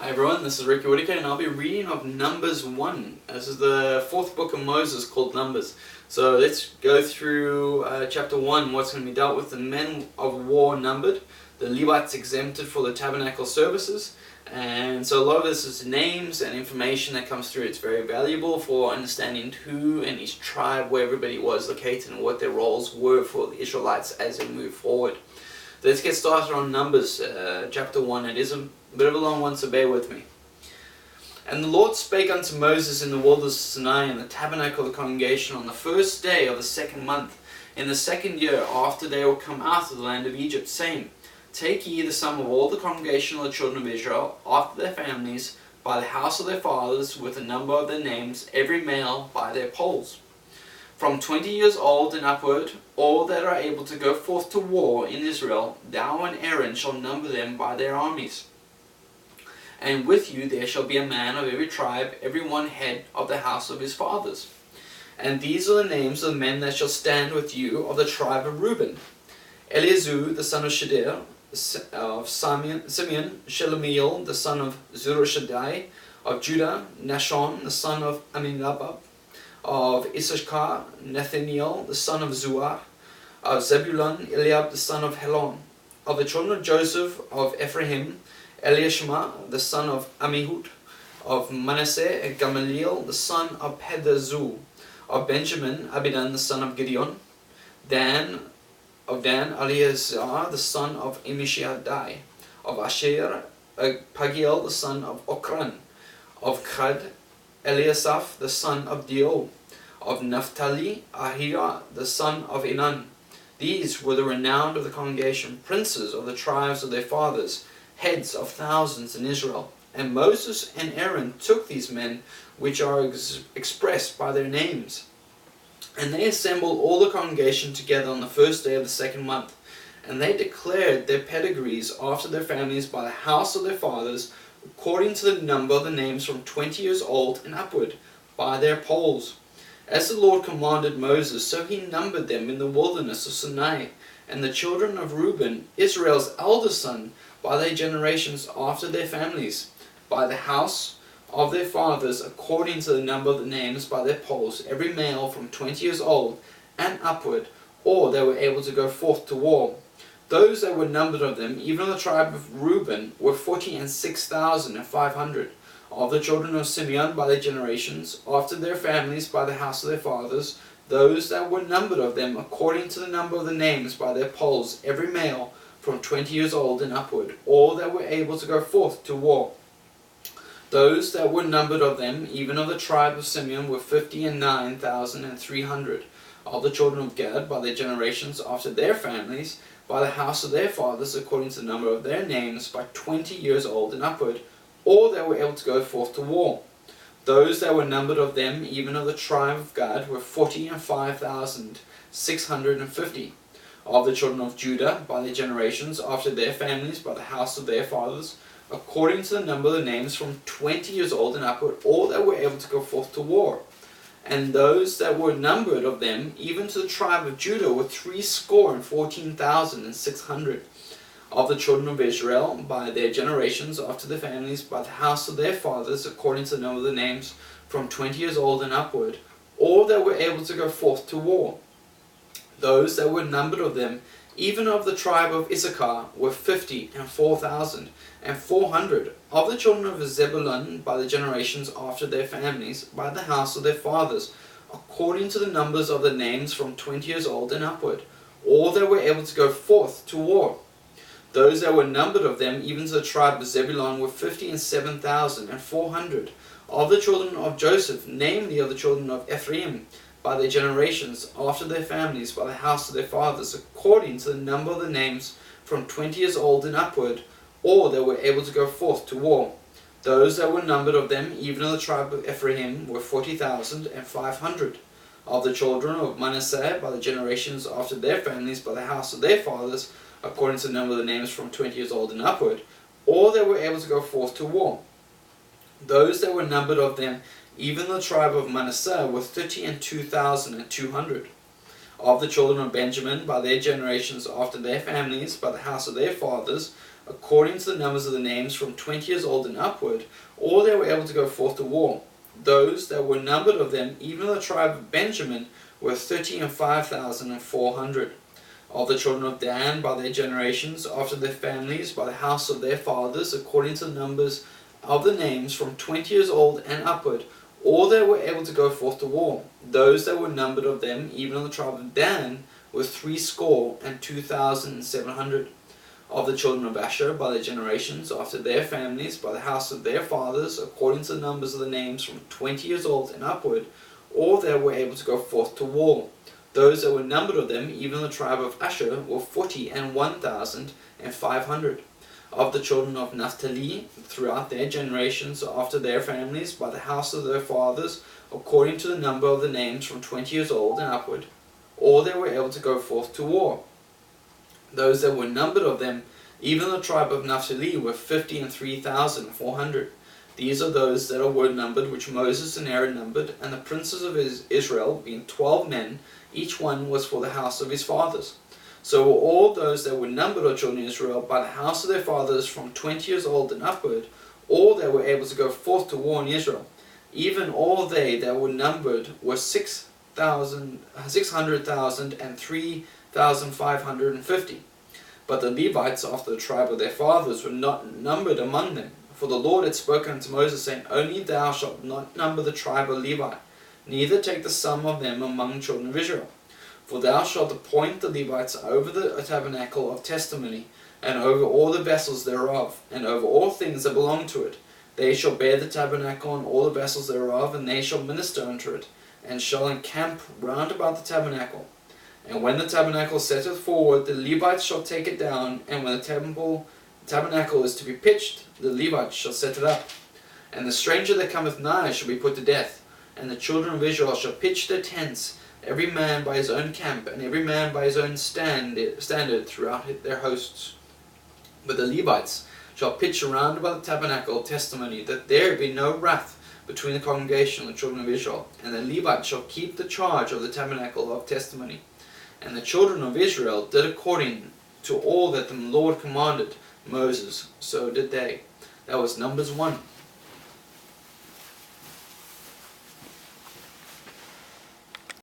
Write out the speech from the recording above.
Hi everyone, this is Ricky Whitaker and I'll be reading of Numbers 1. This is the fourth book of Moses called Numbers. So let's go through chapter 1, what's going to be dealt with: the men of war numbered, the Levites exempted for the tabernacle services. And so a lot of this is names and information that comes through. It's very valuable for understanding who in each tribe, where everybody was located and what their roles were for the Israelites as they move forward. Let's get started on Numbers chapter 1. It is a bit of a long one, so bear with me. And the Lord spake unto Moses in the wilderness of Sinai in the tabernacle of the congregation on the first day of the second month, in the second year after they were come out of the land of Egypt, saying, Take ye the sum of all the congregation of the children of Israel, after their families, by the house of their fathers, with the number of their names, every male by their polls. From 20 years old and upward, all that are able to go forth to war in Israel, thou and Aaron shall number them by their armies. And with you there shall be a man of every tribe, every one head of the house of his fathers. And these are the names of the men that shall stand with you of the tribe of Reuben: Eliezer the son of Shadir, of Simeon, Shelumiel the son of Zurishaddai, of Judah, Nashon the son of Aminadab, of Issachar, Nathaniel the son of Zuar, of Zebulun, Eliab the son of Helon, of the children of Joseph, of Ephraim, Eliashma the son of Ammihud, of Manasseh, Gamaliel the son of Pedazur, of Benjamin, Abidan the son of Gideon, of Dan, Eleazar the son of Ammishaddai, of Asher, Pagiel the son of Okran, of Chad, Eliasaph the son of Deo, of Naphtali, Ahira the son of Enan. These were the renowned of the congregation, princes of the tribes of their fathers, heads of thousands in Israel. And Moses and Aaron took these men, which are expressed by their names, and they assembled all the congregation together on the first day of the second month. And they declared their pedigrees after their families by the house of their fathers, according to the number of the names from 20 years old and upward, by their polls. As the Lord commanded Moses, so he numbered them in the wilderness of Sinai. And the children of Reuben, Israel's eldest son, by their generations after their families, by the house of their fathers, according to the number of the names by their polls, every male from 20 years old and upward, or they were able to go forth to war. Those that were numbered of them, even of the tribe of Reuben, were 46,500. Of the children of Simeon by their generations, after their families, by the house of their fathers, those that were numbered of them, according to the number of the names by their polls, every male from 20 years old and upward, all that were able to go forth to war. Those that were numbered of them, even of the tribe of Simeon, were 59,300. Of the children of Gad by their generations, after their families, by the house of their fathers, according to the number of their names, by 20 years old and upward, all that were able to go forth to war. Those that were numbered of them, even of the tribe of Gad, were 45,650. Of the children of Judah, by their generations, after their families, by the house of their fathers, according to the number of the names from 20 years old and upward, all that were able to go forth to war. And those that were numbered of them, even to the tribe of Judah, were 314,600. Of the children of Israel, by their generations, after their families, by the house of their fathers, according to the number of the names, from 20 years old and upward, all that were able to go forth to war. Those that were numbered of them, even of the tribe of Issachar, were 54,400. Of the children of Zebulun, by the generations, after their families, by the house of their fathers, according to the numbers of the names, from 20 years old and upward, all that were able to go forth to war. Those that were numbered of them, even to the tribe of Zebulun, were 57,400. Of the children of Joseph, namely of the children of Ephraim, by their generations, after their families, by the house of their fathers, according to the number of the names, from 20 years old and upward, all that were able to go forth to war. Those that were numbered of them, even of the tribe of Ephraim, were 40,500. Of the children of Manasseh, by the generations, after their families, by the house of their fathers, according to the number of the names, from 20 years old and upward, all that were able to go forth to war. Those that were numbered of them, even the tribe of Manasseh, were 32,200. Of the children of Benjamin, by their generations, after their families, by the house of their fathers, according to the numbers of the names, from 20 years old and upward, all they were able to go forth to war. Those that were numbered of them, even of the tribe of Benjamin, were 35,400. Of the children of Dan, by their generations, after their families, by the house of their fathers, according to the numbers of the names, from 20 years old and upward, all they were able to go forth to war. Those that were numbered of them, even of the tribe of Dan, were 62,700. Of the children of Asher, by their generations, after their families, by the house of their fathers, according to the numbers of the names, from 20 years old and upward, all they were able to go forth to war. Those that were numbered of them, even the tribe of Asher, were 41,500. Of the children of Naphtali, throughout their generations, after their families, by the house of their fathers, according to the number of the names, from 20 years old and upward, all they were able to go forth to war. Those that were numbered of them, even the tribe of Naphtali, were 53,400. These are those that were numbered, which Moses and Aaron numbered, and the princes of Israel, being 12 men, each one was for the house of his fathers. So were all those that were numbered of children of Israel by the house of their fathers, from 20 years old and upward, all that were able to go forth to war in Israel. Even all they that were numbered were 600,000 and 3,550. But the Levites, after the tribe of their fathers, were not numbered among them. For the Lord had spoken unto Moses, saying, Only thou shalt not number the tribe of Levi, neither take the sum of them among the children of Israel. For thou shalt appoint the Levites over the tabernacle of testimony, and over all the vessels thereof, and over all things that belong to it. They shall bear the tabernacle and all the vessels thereof, and they shall minister unto it, and shall encamp round about the tabernacle. And when the tabernacle setteth forward, the Levites shall take it down, and when the tabernacle is to be pitched, the Levites shall set it up. And the stranger that cometh nigh shall be put to death. And the children of Israel shall pitch their tents, every man by his own camp, and every man by his own standard throughout their hosts. But the Levites shall pitch around about the tabernacle of testimony, that there be no wrath between the congregation and the children of Israel. And the Levites shall keep the charge of the tabernacle of testimony. And the children of Israel did according to all that the Lord commanded Moses, so did they. That was Numbers 1.